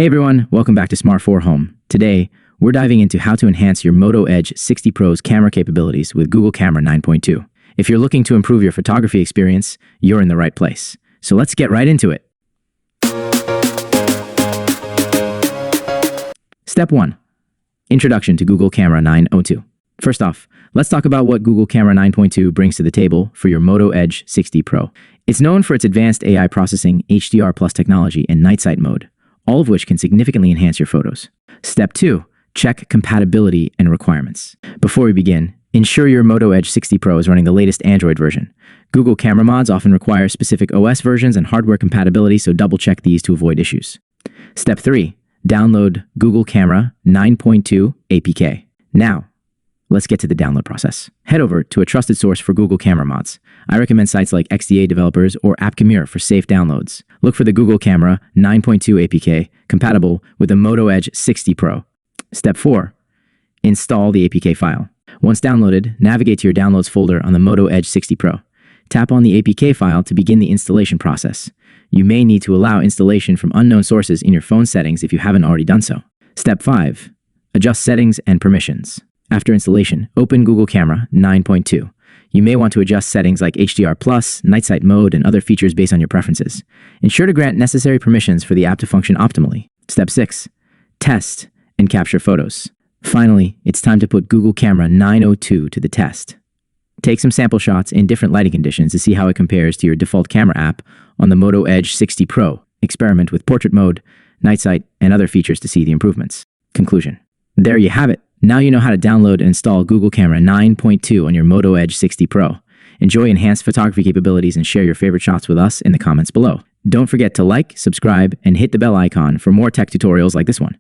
Hey everyone, welcome back to Smart 4 Home. Today, we're diving into how to enhance your Moto Edge 60 Pro's camera capabilities with Google Camera 9.2. If you're looking to improve your photography experience, you're in the right place. So let's get right into it. Step 1. Introduction to Google Camera 9.2. First off, let's talk about what Google Camera 9.2 brings to the table for your Moto Edge 60 Pro. It's known for its advanced AI processing, HDR plus technology, and night sight mode, all of which can significantly enhance your photos. Step 2. Check compatibility and requirements. Before we begin, ensure your Moto Edge 60 Pro is running the latest Android version. Google camera mods often require specific OS versions and hardware compatibility, so double-check these to avoid issues. Step 3. Download Google Camera 9.2 APK. Now, let's get to the download process. Head over to a trusted source for Google camera mods. I recommend sites like XDA Developers or AppCamera for safe downloads. Look for the Google Camera 9.2 APK compatible with the Moto Edge 60 Pro. Step 4. Install the APK file. Once downloaded, navigate to your Downloads folder on the Moto Edge 60 Pro. Tap on the APK file to begin the installation process. You may need to allow installation from unknown sources in your phone settings if you haven't already done so. Step 5. Adjust settings and permissions. After installation, open Google Camera 9.2. You may want to adjust settings like HDR+, night sight mode, and other features based on your preferences. Ensure to grant necessary permissions for the app to function optimally. Step 6. Test and capture photos. Finally, it's time to put Google Camera 9.2 to the test. Take some sample shots in different lighting conditions to see how it compares to your default camera app on the Moto Edge 60 Pro. Experiment with portrait mode, night sight, and other features to see the improvements. Conclusion. There you have it. Now you know how to download and install Google Camera 9.2 on your Moto Edge 60 Pro. Enjoy enhanced photography capabilities and share your favorite shots with us in the comments below. Don't forget to like, subscribe, and hit the bell icon for more tech tutorials like this one.